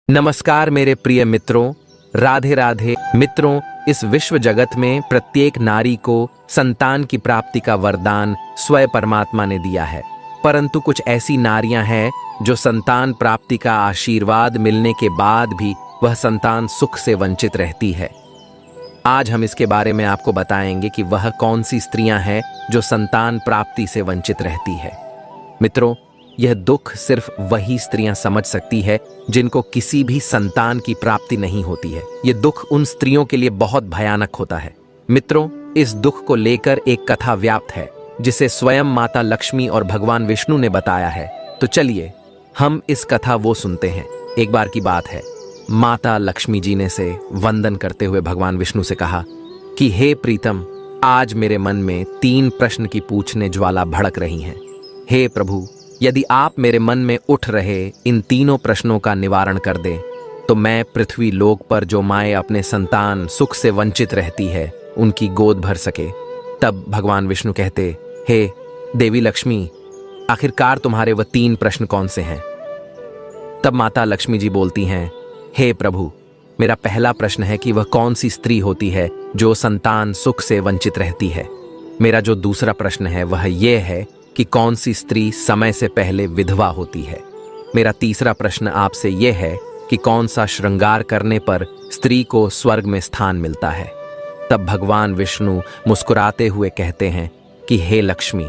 नमस्कार मेरे प्रिय मित्रों, राधे राधे। मित्रों, इस विश्व जगत में प्रत्येक नारी को संतान की प्राप्ति का वरदान स्वयं परमात्मा ने दिया है, परंतु कुछ ऐसी नारियां हैं जो संतान प्राप्ति का आशीर्वाद मिलने के बाद भी वह संतान सुख से वंचित रहती है। आज हम इसके बारे में आपको बताएंगे कि वह कौन सी स्त्रियां हैं जो संतान प्राप्ति से वंचित रहती है। मित्रों, यह दुख सिर्फ वही स्त्रियां समझ सकती है जिनको किसी भी संतान की प्राप्ति नहीं होती है। यह दुख उन स्त्रियों के लिए बहुत भयानक होता है। मित्रों, इस दुख को लेकर एक कथा व्याप्त है जिसे स्वयं माता लक्ष्मी और भगवान विष्णु ने बताया है। तो चलिए हम इस कथा वो सुनते हैं। एक बार की बात है, माता लक्ष्मी जी ने से वंदन करते हुए भगवान विष्णु से कहा कि हे प्रीतम, आज मेरे मन में 3 प्रश्न की पूछने ज्वाला भड़क रही हैं। हे प्रभु, यदि आप मेरे मन में उठ रहे इन तीनों प्रश्नों का निवारण कर दें तो मैं पृथ्वी लोक पर जो माएँ अपने संतान सुख से वंचित रहती है उनकी गोद भर सके। तब भगवान विष्णु कहते, हे देवी लक्ष्मी, आखिरकार तुम्हारे वह 3 प्रश्न कौन से हैं? तब माता लक्ष्मी जी बोलती हैं, हे प्रभु, मेरा पहला प्रश्न है कि वह कौन सी स्त्री होती है जो संतान सुख से वंचित रहती है। मेरा जो दूसरा प्रश्न है वह यह है कि कौन सी स्त्री समय से पहले विधवा होती है। मेरा तीसरा प्रश्न आपसे यह है कि कौन सा श्रृंगार करने पर स्त्री को स्वर्ग में स्थान मिलता है। तब भगवान विष्णु मुस्कुराते हुए कहते हैं कि हे लक्ष्मी,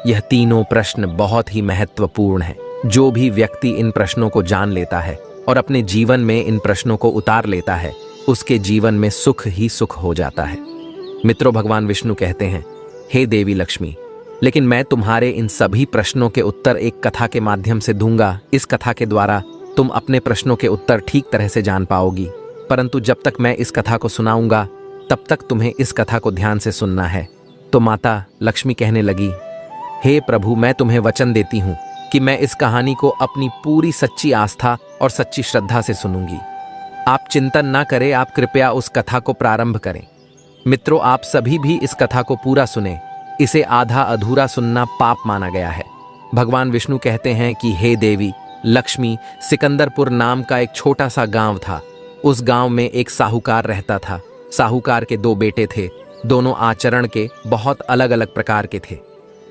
यह तीनों प्रश्न बहुत ही महत्वपूर्ण हैं। जो भी व्यक्ति इन प्रश्नों को जान लेता है और अपने जीवन में इन प्रश्नों को उतार लेता है, उसके जीवन में सुख ही सुख हो जाता है। मित्रों, भगवान विष्णु कहते हैं, हे देवी लक्ष्मी, लेकिन मैं तुम्हारे इन सभी प्रश्नों के उत्तर एक कथा के माध्यम से दूंगा। इस कथा के द्वारा तुम अपने प्रश्नों के उत्तर ठीक तरह से जान पाओगी, परंतु जब तक मैं इस कथा को सुनाऊंगा तब तक तुम्हें इस कथा को ध्यान से सुनना है। तो माता लक्ष्मी कहने लगी, हे प्रभु, मैं तुम्हें वचन देती हूँ कि मैं इस कहानी को अपनी पूरी सच्ची आस्था और सच्ची श्रद्धा से सुनूंगी। आप चिंतन ना करें, आप कृपया उस कथा को प्रारंभ करें। मित्रों, आप सभी भी इस कथा को पूरा सुने। इसे आधा अधूरा सुनना पाप माना गया है। भगवान विष्णु कहते हैं कि हे देवी लक्ष्मी, सिकंदरपुर नाम का एक छोटा सा गांव था। उस गांव में एक साहूकार रहता था। साहूकार के 2 बेटे थे। दोनों आचरण के बहुत अलग अलग प्रकार के थे।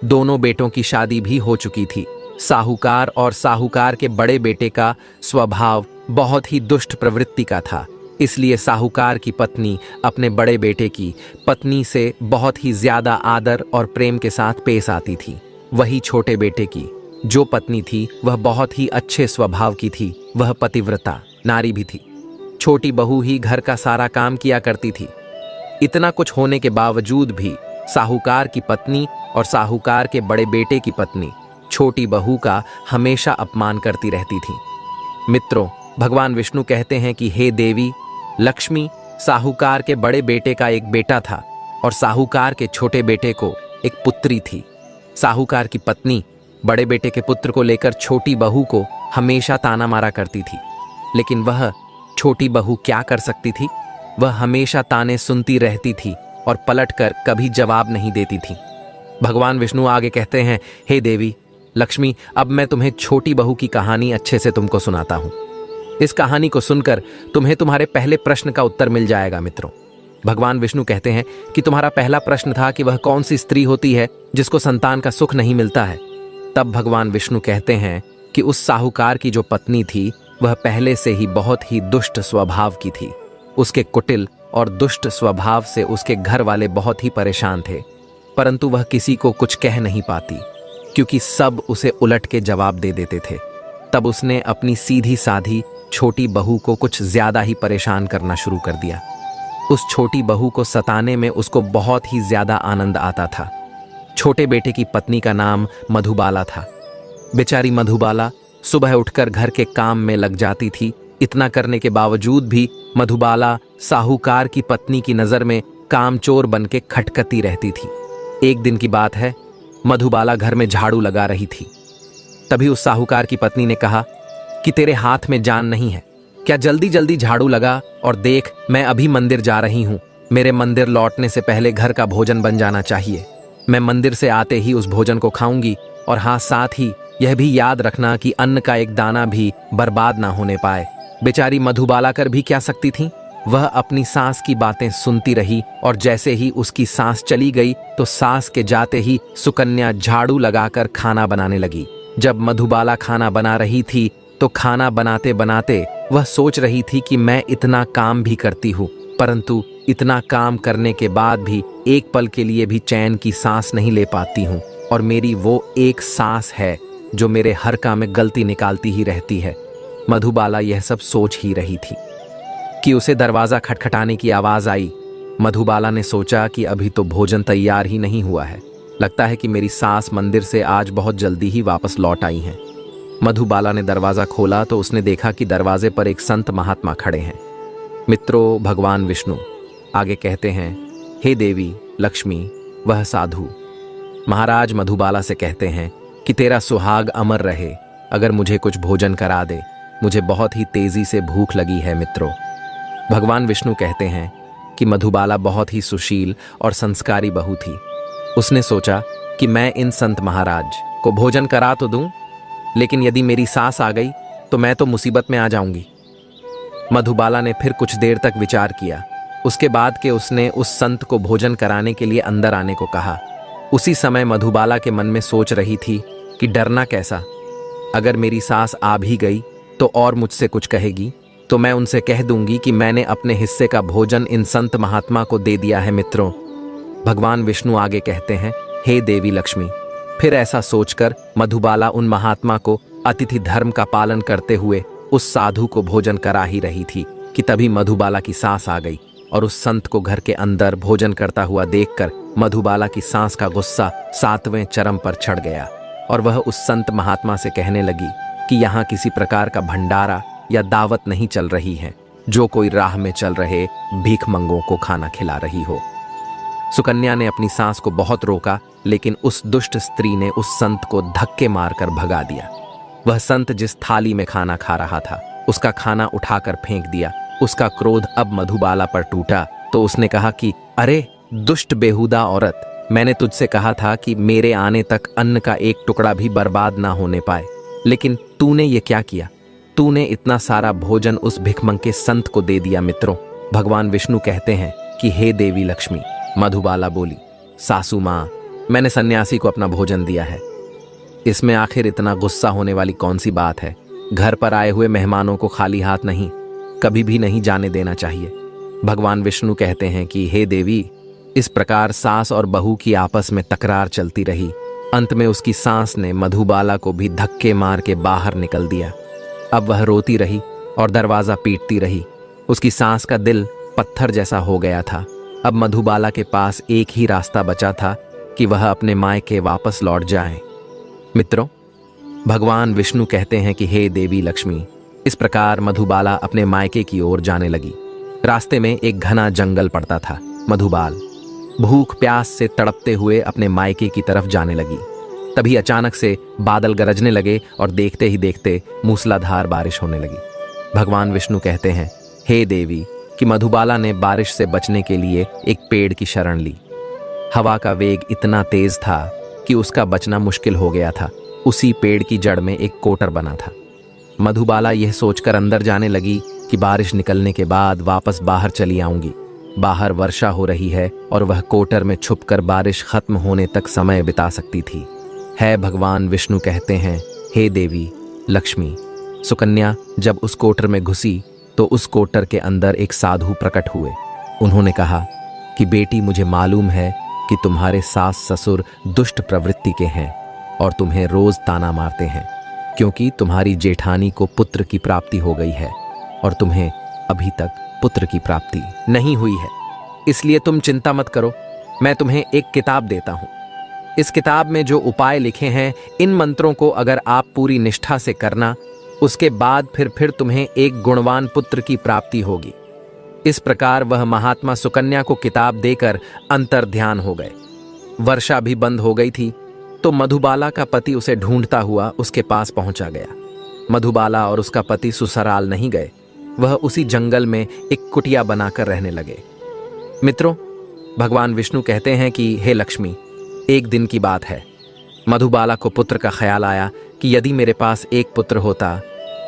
दोनों बेटों की शादी भी हो चुकी थी। साहूकार और साहूकार के बड़े बेटे का स्वभाव बहुत ही दुष्ट प्रवृत्ति का था, इसलिए साहूकार की पत्नी अपने बड़े बेटे की पत्नी से बहुत ही ज्यादा आदर और प्रेम के साथ पेश आती थी। वही छोटे बेटे की जो पत्नी थी वह बहुत ही अच्छे स्वभाव की थी। वह पतिव्रता नारी भी थी। छोटी बहू ही घर का सारा काम किया करती थी। इतना कुछ होने के बावजूद भी साहूकार की पत्नी और साहूकार के बड़े बेटे की पत्नी छोटी बहू का हमेशा अपमान करती रहती थी। मित्रों, भगवान विष्णु कहते हैं कि हे देवी लक्ष्मी, साहूकार के बड़े बेटे का एक बेटा था और साहूकार के छोटे बेटे को एक पुत्री थी। साहूकार की पत्नी बड़े बेटे के पुत्र को लेकर छोटी बहू को हमेशा ताना मारा करती थी, लेकिन वह छोटी बहू क्या कर सकती थी? वह हमेशा ताने सुनती रहती थी और पलटकर कभी जवाब नहीं देती थी। भगवान विष्णु आगे कहते हैं, हे देवी लक्ष्मी, अब मैं तुम्हें छोटी बहू की कहानी अच्छे से तुमको सुनाता हूँ। इस कहानी को सुनकर तुम्हें तुम्हारे पहले प्रश्न का उत्तर मिल जाएगा। मित्रों, भगवान विष्णु कहते हैं कि तुम्हारा पहला प्रश्न था कि वह कौन सी स्त्री होती है जिसको संतान का सुख नहीं मिलता है। तब भगवान विष्णु कहते हैं कि उस साहूकार की जो पत्नी थी वह पहले से ही बहुत ही दुष्ट स्वभाव की थी। उसके कुटिल और दुष्ट स्वभाव से उसके घर वाले बहुत ही परेशान थे, परंतु वह किसी को कुछ कह नहीं पाती क्योंकि सब उसे उलट के जवाब दे देते थे। तब उसने अपनी सीधी साधी छोटी बहू को कुछ ज्यादा ही परेशान करना शुरू कर दिया। उस छोटी बहू को सताने में उसको बहुत ही ज्यादा आनंद आता था। छोटे बेटे की पत्नी का नाम मधुबाला था। बेचारी मधुबाला सुबह उठकर घर के काम में लग जाती थी। इतना करने के बावजूद भी मधुबाला साहूकार की पत्नी की नजर में कामचोर बन के खटकती रहती थी। एक दिन की बात है, मधुबाला घर में झाड़ू लगा रही थी। तभी उस साहूकार की पत्नी ने कहा कि तेरे हाथ में जान नहीं है क्या? जल्दी जल्दी झाड़ू लगा और देख, मैं अभी मंदिर जा रही हूँ। मेरे मंदिर लौटने से पहले घर का भोजन बन जाना चाहिए। मैं मंदिर से आते ही उस भोजन को खाऊंगी और हाँ, साथ ही यह भी याद रखना कि अन्न का एक दाना भी बर्बाद ना होने पाए। बेचारी मधुबाला कर भी क्या सकती थी। वह अपनी सास की बातें सुनती रही और जैसे ही उसकी सांस चली गई तो सास के जाते ही सुकन्या झाड़ू लगाकर खाना बनाने लगी। जब मधुबाला खाना बना रही थी तो खाना बनाते बनाते वह सोच रही थी कि मैं इतना काम भी करती हूँ, परंतु इतना काम करने के बाद भी एक पल के लिए भी चैन की सांस नहीं ले पाती हूँ, और मेरी वो एक सास है जो मेरे हर काम में गलती निकालती ही रहती है। मधुबाला यह सब सोच ही रही थी कि उसे दरवाजा खटखटाने की आवाज आई। मधुबाला ने सोचा कि अभी तो भोजन तैयार ही नहीं हुआ है, लगता है कि मेरी सास मंदिर से आज बहुत जल्दी ही वापस लौट आई हैं। मधुबाला ने दरवाजा खोला तो उसने देखा कि दरवाजे पर एक संत महात्मा खड़े हैं। मित्रों, भगवान विष्णु आगे कहते हैं, हे देवी लक्ष्मी, वह साधु महाराज मधुबाला से कहते हैं कि तेरा सुहाग अमर रहे, अगर मुझे कुछ भोजन करा दे, मुझे बहुत ही तेजी से भूख लगी है। मित्रों, भगवान विष्णु कहते हैं कि मधुबाला बहुत ही सुशील और संस्कारी बहू थी। उसने सोचा कि मैं इन संत महाराज को भोजन करा तो दूं, लेकिन यदि मेरी सास आ गई तो मैं तो मुसीबत में आ जाऊंगी। मधुबाला ने फिर कुछ देर तक विचार किया, उसके बाद के उसने उस संत को भोजन कराने के लिए अंदर आने को कहा। उसी समय मधुबाला के मन में सोच रही थी कि डरना कैसा, अगर मेरी सास आ भी गई तो और मुझसे कुछ कहेगी तो मैं उनसे कह दूंगी कि मैंने अपने हिस्से का भोजन इन संत महात्मा को दे दिया है। मित्रों, भगवान विष्णु आगे कहते हैं, हे देवी लक्ष्मी। फिर ऐसा सोचकर मधुबाला उन महात्मा को अतिथि धर्म का पालन करते हुए उस साधु को भोजन करा ही रही थी कि तभी मधुबाला की सास आ गई, और उस संत को घर के अंदर भोजन करता हुआ देखकर मधुबाला की सास का गुस्सा 7वें चरम पर चढ़ गया, और वह उस संत महात्मा से कहने लगी कि यहाँ किसी प्रकार का भंडारा या दावत नहीं चल रही है, जो कोई राह में चल रहे भीखमंगों को खाना खिला रही हो। सुकन्या ने अपनी सास को बहुत रोका, लेकिन उस दुष्ट स्त्री ने उस संत को धक्के मारकर भगा दिया। वह संत जिस थाली में खाना खा रहा था उसका खाना उठाकर फेंक दिया। उसका क्रोध अब मधुबाला पर टूटा तो उसने कहा कि अरे दुष्ट बेहुदा औरत, मैंने तुझसे कहा था कि मेरे आने तक अन्न का एक टुकड़ा भी बर्बाद ना होने पाए, लेकिन तूने ये क्या किया? तूने इतना सारा भोजन उस भिखमंग के संत को दे दिया। मित्रों, भगवान विष्णु कहते हैं कि हे देवी लक्ष्मी। मधुबाला बोली, सासू माँ, मैंने सन्यासी को अपना भोजन दिया है, इसमें आखिर इतना गुस्सा होने वाली कौन सी बात है? घर पर आए हुए मेहमानों को खाली हाथ नहीं, कभी भी नहीं जाने देना चाहिए। भगवान विष्णु कहते हैं कि हे देवी, इस प्रकार सास और बहू की आपस में तकरार चलती रही। अंत में उसकी सास ने मधुबाला को भी धक्के मार के बाहर निकल दिया। अब वह रोती रही और दरवाजा पीटती रही। उसकी सास का दिल पत्थर जैसा हो गया था। अब मधुबाला के पास एक ही रास्ता बचा था कि वह अपने मायके वापस लौट जाए। मित्रों, भगवान विष्णु कहते हैं कि हे देवी लक्ष्मी। इस प्रकार मधुबाला अपने मायके की ओर जाने लगी। रास्ते में एक घना जंगल पड़ता था। मधुबाल भूख प्यास से तड़पते हुए अपने मायके की तरफ जाने लगी। तभी अचानक से बादल गरजने लगे और देखते ही देखते मूसलाधार बारिश होने लगी। भगवान विष्णु कहते हैं, हे देवी, कि मधुबाला ने बारिश से बचने के लिए एक पेड़ की शरण ली। हवा का वेग इतना तेज था कि उसका बचना मुश्किल हो गया था। उसी पेड़ की जड़ में एक कोटर बना था। मधुबाला यह सोचकर अंदर जाने लगी कि बारिश निकलने के बाद वापस बाहर चली आऊंगी। बाहर वर्षा हो रही है और वह कोटर में छुपकर बारिश खत्म होने तक समय बिता सकती थी। है भगवान विष्णु कहते हैं, हे देवी लक्ष्मी। सुकन्या जब उस कोटर में घुसी तो उस कोटर के अंदर एक साधु प्रकट हुए। उन्होंने कहा कि बेटी, मुझे मालूम है कि तुम्हारे सास ससुर दुष्ट प्रवृत्ति के हैं और तुम्हें रोज ताना मारते हैं, क्योंकि तुम्हारी जेठानी को पुत्र की प्राप्ति हो गई है और तुम्हें अभी तक पुत्र की प्राप्ति नहीं हुई है। इसलिए तुम चिंता मत करो, मैं तुम्हें एक किताब देता हूं। इस किताब में जो उपाय लिखे हैं, इन मंत्रों को अगर आप पूरी निष्ठा से करना, उसके बाद फिर तुम्हें एक गुणवान पुत्र की प्राप्ति होगी। इस प्रकार वह महात्मा सुकन्या को किताब देकर अंतर्ध्यान हो गए। वर्षा भी बंद हो गई थी तो मधुबाला का पति उसे ढूंढता हुआ उसके पास पहुंचा गया। मधुबाला और उसका पति ससुराल नहीं गए, वह उसी जंगल में एक कुटिया बनाकर रहने लगे। मित्रों, भगवान विष्णु कहते हैं कि हे लक्ष्मी, एक दिन की बात है। मधुबाला को पुत्र का ख्याल आया कि यदि मेरे पास एक पुत्र होता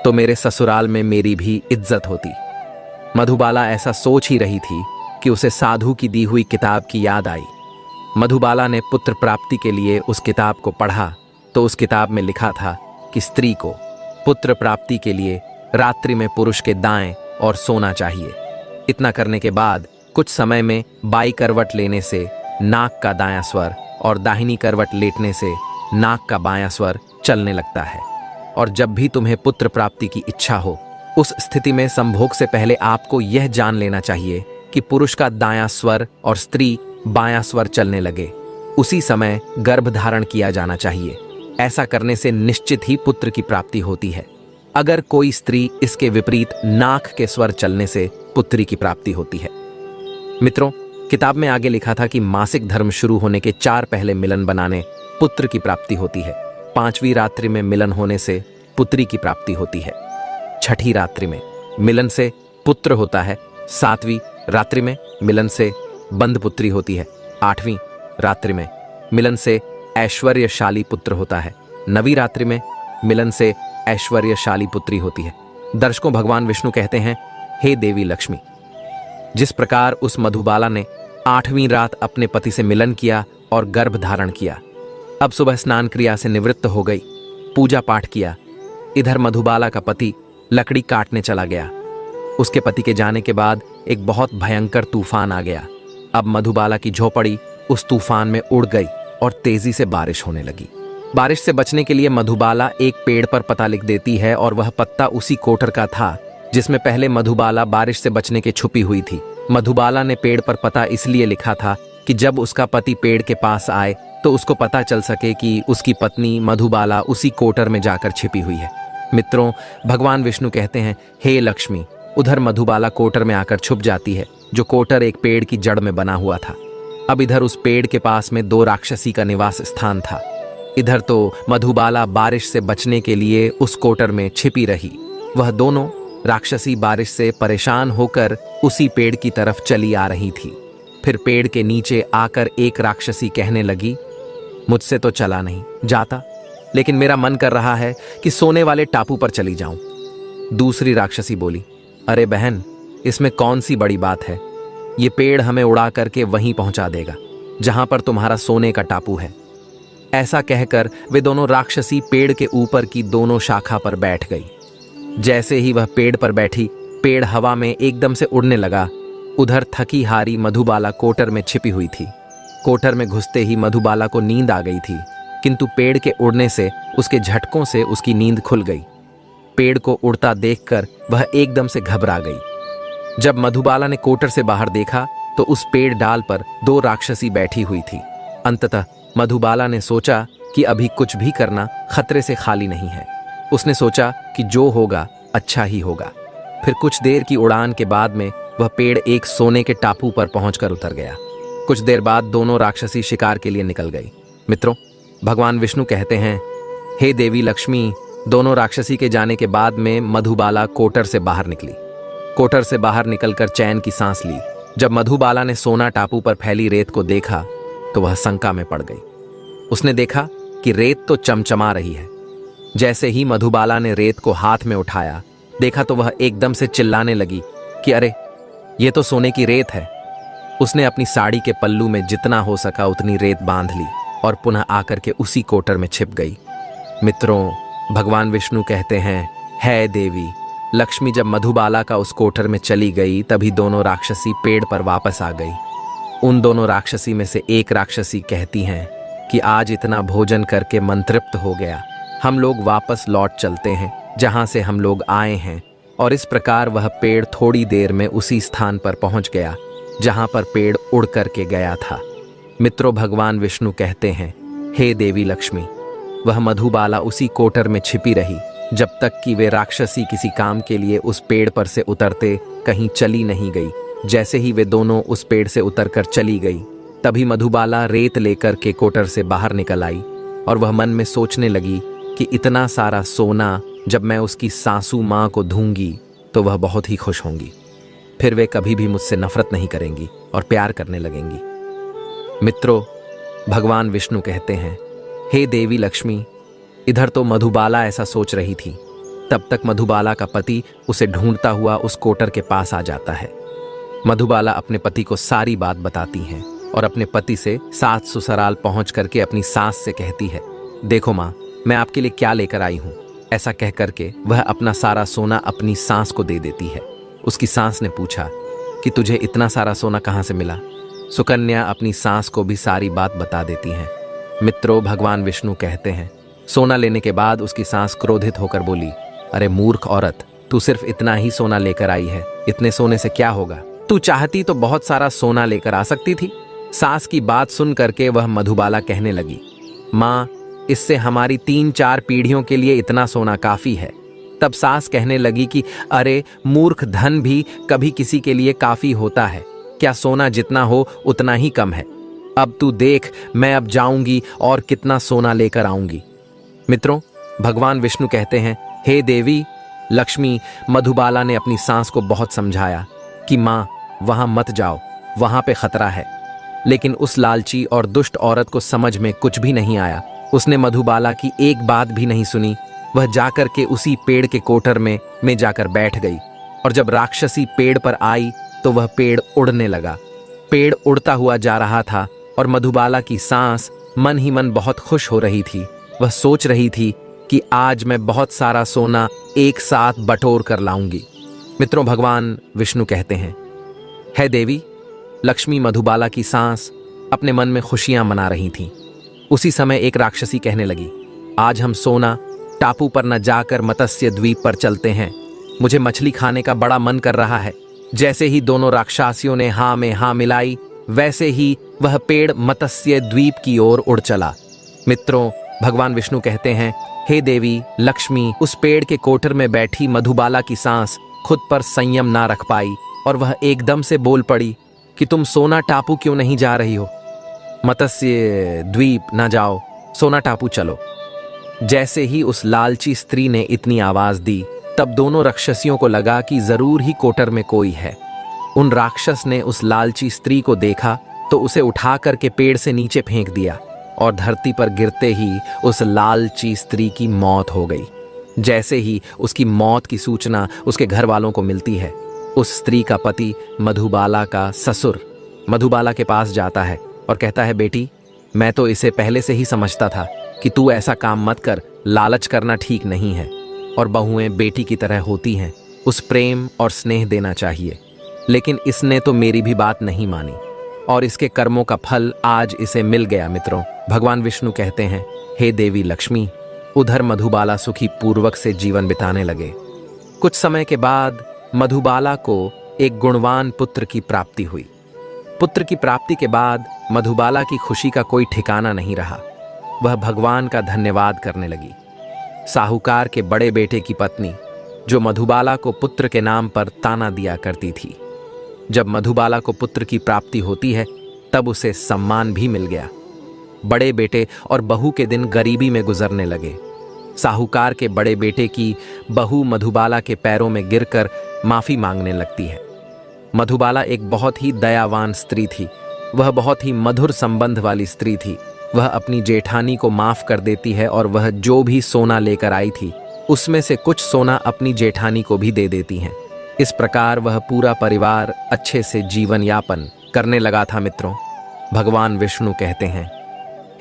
तो मेरे ससुराल में मेरी भी इज्जत होती। मधुबाला ऐसा सोच ही रही थी कि उसे साधु की दी हुई किताब की याद आई। मधुबाला ने पुत्र प्राप्ति के लिए उस किताब को पढ़ा तो उस किताब में लिखा था कि स्त्री को पुत्र प्राप्ति के लिए रात्रि में पुरुष के दाएं और सोना चाहिए। इतना करने के बाद कुछ समय में बाई करवट लेने से नाक का दायां स्वर और दाहिनी करवट लेटने से नाक का बायां स्वर चलने लगता है। और जब भी तुम्हें पुत्र प्राप्ति की इच्छा हो, उस स्थिति में संभोग से पहले आपको यह जान लेना चाहिए कि पुरुष का दायां स्वर और स्त्री बायां स्वर चलने लगे, उसी समय गर्भ धारण किया जाना चाहिए। ऐसा करने से निश्चित ही पुत्र की प्राप्ति होती है। अगर कोई स्त्री इसके विपरीत नाक के स्वर चलने से पुत्री की प्राप्ति होती है। मित्रों, किताब में आगे लिखा था कि मासिक धर्म शुरू होने के 4 पहले मिलन बनाने पुत्र की प्राप्ति होती है। 5वीं रात्रि में मिलन होने से पुत्री की प्राप्ति होती है। 6ठी रात्रि में मिलन से पुत्र होता है। 7वीं रात्रि में मिलन से बंध पुत्री होती है। 8वीं रात्रि में मिलन से ऐश्वर्यशाली पुत्र होता है। 9वीं रात्रि में मिलन से ऐश्वर्यशाली पुत्री होती है। दर्शकों, भगवान विष्णु कहते हैं, हे देवी लक्ष्मी, जिस प्रकार उस मधुबाला ने 8वीं रात अपने पति से मिलन किया और गर्भ धारण किया, अब सुबह स्नान क्रिया से निवृत्त हो गई, पूजा पाठ किया। इधर मधुबाला का पति लकड़ी काटने चला गया। उसके पति के जाने के बाद एक बहुत भयंकर तूफान आ गया। अब मधुबाला की झोपड़ी उस तूफान में उड़ गई और तेजी से बारिश होने लगी। बारिश से बचने के लिए मधुबाला एक पेड़ पर पता लिख देती है और वह पत्ता उसी कोटर का था जिसमें पहले मधुबाला बारिश से बचने के छुपी हुई थी। मधुबाला ने पेड़ पर पता इसलिए लिखा था कि जब उसका पति पेड़ के पास आए तो उसको पता चल सके कि उसकी पत्नी मधुबाला उसी कोटर में जाकर छिपी हुई है। मित्रों, भगवान विष्णु कहते हैं, हे लक्ष्मी, उधर मधुबाला कोटर में आकर छुप जाती है, जो कोटर एक पेड़ की जड़ में बना हुआ था। अब इधर उस पेड़ के पास में 2 राक्षसी का निवास स्थान था। इधर तो मधुबाला बारिश से बचने के लिए उस कोटर में छिपी रही। वह दोनों राक्षसी बारिश से परेशान होकर उसी पेड़ की तरफ चली आ रही थी। फिर पेड़ के नीचे आकर एक राक्षसी कहने लगी, मुझसे तो चला नहीं जाता, लेकिन मेरा मन कर रहा है कि सोने वाले टापू पर चली जाऊं। दूसरी राक्षसी बोली, अरे बहन, इसमें कौन सी बड़ी बात है, ये पेड़ हमें उड़ा करके वहीं पहुंचा देगा जहां पर तुम्हारा सोने का टापू है। ऐसा कहकर वे दोनों राक्षसी पेड़ के ऊपर की दोनों शाखा पर बैठ गई। जैसे ही वह पेड़ पर बैठी, पेड़ हवा में एकदम से उड़ने लगा। उधर थकी हारी मधुबाला कोटर में छिपी हुई थी। कोटर में घुसते ही मधुबाला को नींद आ गई थी, किंतु पेड़ के उड़ने से उसके झटकों से उसकी नींद खुल गई। पेड़ को उड़ता देखकर वह एकदम से घबरा गई। जब मधुबाला ने कोटर से बाहर देखा तो उस पेड़ डाल पर 2 राक्षसी बैठी हुई थी। अंततः मधुबाला ने सोचा कि अभी कुछ भी करना खतरे से खाली नहीं है। उसने सोचा कि जो होगा अच्छा ही होगा। फिर कुछ देर की उड़ान के बाद में वह पेड़ एक सोने के टापू पर पहुंचकर उतर गया। कुछ देर बाद दोनों राक्षसी शिकार के लिए निकल गई। मित्रों, भगवान विष्णु कहते हैं, हे देवी लक्ष्मी, दोनों राक्षसी के जाने के बाद में मधुबाला कोटर से बाहर निकली। कोटर से बाहर निकलकर चैन की सांस ली। जब मधुबाला ने सोना टापू पर फैली रेत को देखा तो वह शंका में पड़ गई। उसने देखा कि रेत तो चमचमा रही है। जैसे ही मधुबाला ने रेत को हाथ में उठाया, देखा तो वह एकदम से चिल्लाने लगी कि अरे, ये तो सोने की रेत है। उसने अपनी साड़ी के पल्लू में जितना हो सका उतनी रेत बांध ली और पुनः आकर के उसी कोटर में छिप गई। मित्रों, भगवान विष्णु कहते हैं, है देवी लक्ष्मी जब मधुबाला का उस कोटर में चली गई, तभी दोनों राक्षसी पेड़ पर वापस आ गई। उन दोनों राक्षसी में से एक राक्षसी कहती हैं कि आज इतना भोजन करके मन तृप्त हो गया, हम लोग वापस लौट चलते हैं जहां से हम लोग आए हैं। और इस प्रकार वह पेड़ थोड़ी देर में उसी स्थान पर पहुंच गया जहां पर पेड़ उड़ करके गया था। मित्रों, भगवान विष्णु कहते हैं, हे देवी लक्ष्मी, वह मधुबाला उसी कोटर में छिपी रही जब तक कि वे राक्षसी किसी काम के लिए उस पेड़ पर से उतरते कहीं चली नहीं गई। जैसे ही वे दोनों उस पेड़ से उतरकर चली गई, तभी मधुबाला रेत लेकर के कोटर से बाहर निकल आई और वह मन में सोचने लगी कि इतना सारा सोना जब मैं उसकी सासू माँ को दूंगी तो वह बहुत ही खुश होंगी। फिर वे कभी भी मुझसे नफरत नहीं करेंगी और प्यार करने लगेंगी। मित्रों, भगवान विष्णु कहते हैं, हे देवी लक्ष्मी, इधर तो मधुबाला ऐसा सोच रही थी, तब तक मधुबाला का पति उसे ढूंढता हुआ उस कोटर के पास आ जाता है। मधुबाला अपने पति को सारी बात बताती हैं और अपने पति से सात ससुराल पहुंच करके अपनी सास से कहती है, देखो माँ, मैं आपके लिए क्या लेकर आई हूँ। ऐसा कह करके वह अपना सारा सोना अपनी सास को दे देती है। उसकी सास ने पूछा कि तुझे इतना सारा सोना कहाँ से मिला। सुकन्या अपनी सास को भी सारी बात बता देती है। मित्रों, भगवान विष्णु कहते हैं, सोना लेने के बाद उसकी सास क्रोधित होकर बोली, अरे मूर्ख औरत, तू सिर्फ इतना ही सोना लेकर आई है, इतने सोने से क्या होगा? तू चाहती तो बहुत सारा सोना लेकर आ सकती थी। सास की बात सुन करके वह मधुबाला कहने लगी, माँ, इससे हमारी 3-4 पीढ़ियों के लिए इतना सोना काफी है। तब सास कहने लगी कि अरे मूर्ख, धन भी कभी किसी के लिए काफी होता है क्या? सोना जितना हो उतना ही कम है। अब तू देख, मैं अब जाऊंगी और कितना सोना लेकर आऊंगी। मित्रों, भगवान विष्णु कहते हैं, हे देवी लक्ष्मी, मधुबाला ने अपनी सास को बहुत समझाया कि माँ, वहां मत जाओ, वहां पे खतरा है। लेकिन उस लालची और दुष्ट औरत को समझ में कुछ भी नहीं आया। उसने मधुबाला की एक बात भी नहीं सुनी। वह जाकर के उसी पेड़ के कोटर में जाकर बैठ गई और जब राक्षसी पेड़ पर आई तो वह पेड़ उड़ने लगा। पेड़ उड़ता हुआ जा रहा था और मधुबाला की सांस मन ही मन बहुत खुश हो रही थी। वह सोच रही थी कि आज मैं बहुत सारा सोना एक साथ बटोर कर लाऊंगी। मित्रों, भगवान विष्णु कहते हैं, हे देवी लक्ष्मी, मधुबाला की सांस अपने मन में खुशियां मना रही थीं। उसी समय एक राक्षसी कहने लगी, आज हम सोना टापू पर न जाकर मत्स्य द्वीप पर चलते हैं। मुझे मछली खाने का बड़ा मन कर रहा है। जैसे ही दोनों राक्षसियों ने हाँ में हाँ मिलाई, वैसे ही वह पेड़ मत्स्य द्वीप की ओर उड़ चला। मित्रों, भगवान विष्णु कहते हैं, हे देवी लक्ष्मी, उस पेड़ के कोटर में बैठी मधुबाला की सांस खुद पर संयम ना रख पाई और वह एकदम से बोल पड़ी कि तुम सोना टापू क्यों नहीं जा रही हो? मत्स्य द्वीप ना जाओ, सोना टापू चलो। जैसे ही उस लालची स्त्री ने इतनी आवाज दी, तब दोनों राक्षसियों को लगा कि जरूर ही कोटर में कोई है। उन राक्षस ने उस लालची स्त्री को देखा तो उसे उठा करके पेड़ से नीचे फेंक दिया और धरती पर गिरते ही उस लालची स्त्री की मौत हो गई। जैसे ही उसकी मौत की सूचना उसके घर वालों को मिलती है, उस स्त्री का पति मधुबाला का ससुर मधुबाला के पास जाता है और कहता है, बेटी, मैं तो इसे पहले से ही समझता था कि तू ऐसा काम मत कर। लालच करना ठीक नहीं है और बहुएं बेटी की तरह होती हैं, उस प्रेम और स्नेह देना चाहिए। लेकिन इसने तो मेरी भी बात नहीं मानी और इसके कर्मों का फल आज इसे मिल गया। मित्रों, भगवान विष्णु कहते हैं, हे देवी लक्ष्मी। उधर मधुबाला सुखी पूर्वक से जीवन बिताने लगे। कुछ समय के बाद मधुबाला को एक गुणवान पुत्र की प्राप्ति हुई। पुत्र की प्राप्ति के बाद मधुबाला की खुशी का कोई ठिकाना नहीं रहा। वह भगवान का धन्यवाद करने लगी। साहूकार के बड़े बेटे की पत्नी, जो मधुबाला को पुत्र के नाम पर ताना दिया करती थी, जब मधुबाला को पुत्र की प्राप्ति होती है तब उसे सम्मान भी मिल गया। बड़े बेटे और बहू के दिन गरीबी में गुजरने लगे। साहूकार के बड़े बेटे की बहू मधुबाला के पैरों में गिरकर माफी मांगने लगती है। मधुबाला एक बहुत ही दयावान स्त्री थी। वह बहुत ही मधुर संबंध वाली स्त्री थी। वह अपनी जेठानी को माफ कर देती है और वह जो भी सोना लेकर आई थी उसमें से कुछ सोना अपनी जेठानी को भी दे देती हैं। इस प्रकार वह पूरा परिवार अच्छे से जीवन यापन करने लगा था। मित्रों, भगवान विष्णु कहते हैं,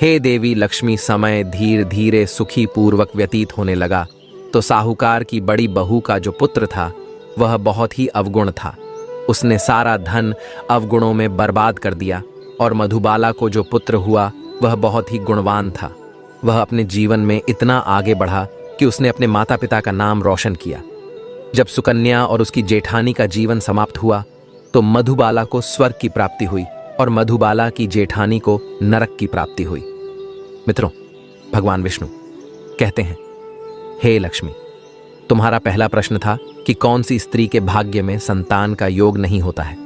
हे देवी लक्ष्मी, समय धीरे धीरे सुखी पूर्वक व्यतीत होने लगा तो साहूकार की बड़ी बहू का जो पुत्र था वह बहुत ही अवगुण था। उसने सारा धन अवगुणों में बर्बाद कर दिया और मधुबाला को जो पुत्र हुआ वह बहुत ही गुणवान था। वह अपने जीवन में इतना आगे बढ़ा कि उसने अपने माता पिता का नाम रोशन किया। जब सुकन्या और उसकी जेठानी का जीवन समाप्त हुआ तो मधुबाला को स्वर्ग की प्राप्ति हुई और मधुबाला की जेठानी को नरक की प्राप्ति हुई। मित्रों, भगवान विष्णु कहते हैं, हे लक्ष्मी, तुम्हारा पहला प्रश्न था कि कौन सी स्त्री के भाग्य में संतान का योग नहीं होता है।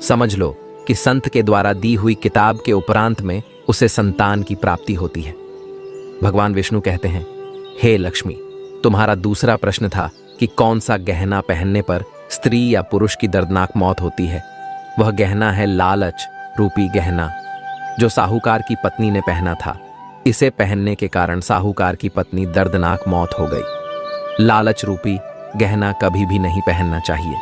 समझ लो कि संत के द्वारा दी हुई किताब के उपरांत में उसे संतान की प्राप्ति होती है। भगवान विष्णु कहते हैं, हे लक्ष्मी, तुम्हारा दूसरा प्रश्न था कि कौन सा गहना पहनने पर स्त्री या पुरुष की दर्दनाक मौत होती है। वह गहना है लालच रूपी गहना, जो साहूकार की पत्नी ने पहना था। इसे पहनने के कारण साहूकार की पत्नी दर्दनाक मौत हो गई। लालच रूपी गहना कभी भी नहीं पहनना चाहिए।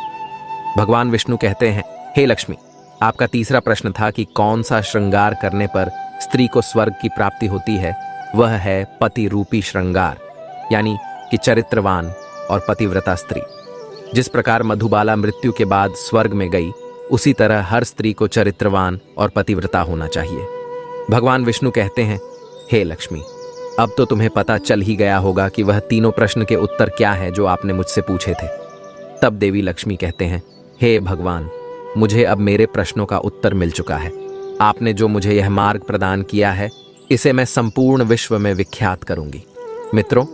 भगवान विष्णु कहते हैं, हे लक्ष्मी, आपका तीसरा प्रश्न था कि कौन सा श्रृंगार करने पर स्त्री को स्वर्ग की प्राप्ति होती है। वह है पति रूपी श्रृंगार, यानी कि चरित्रवान और पतिव्रता स्त्री। जिस प्रकार मधुबाला मृत्यु के बाद स्वर्ग में गई, उसी तरह हर स्त्री को चरित्रवान और पतिव्रता होना चाहिए। भगवान विष्णु कहते हैं, हे लक्ष्मी, अब तो तुम्हें पता चल ही गया होगा कि वह तीनों प्रश्न के उत्तर क्या है जो आपने मुझसे पूछे थे। तब देवी लक्ष्मी कहते हैं, हे भगवान, मुझे अब मेरे प्रश्नों का उत्तर मिल चुका है। आपने जो मुझे यह मार्ग प्रदान किया है, इसे मैं संपूर्ण विश्व में विख्यात करूंगी। मित्रों,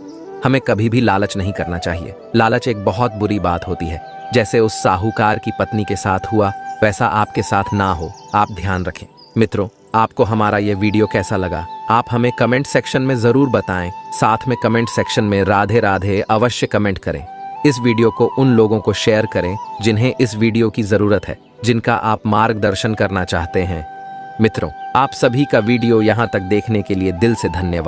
हमें कभी भी लालच नहीं करना चाहिए। लालच एक बहुत बुरी बात होती है। जैसे उस साहूकार की पत्नी के साथ हुआ, वैसा आपके साथ ना हो, आप ध्यान रखें। मित्रों, आपको हमारा यह वीडियो कैसा लगा, आप हमें कमेंट सेक्शन में जरूर बताएं। साथ में कमेंट सेक्शन में राधे राधे अवश्य कमेंट करें। इस वीडियो को उन लोगों को शेयर करें जिन्हें इस वीडियो की जरूरत है, जिनका आप मार्गदर्शन करना चाहते हैं। मित्रों, आप सभी का वीडियो यहाँ तक देखने के लिए दिल से धन्यवाद।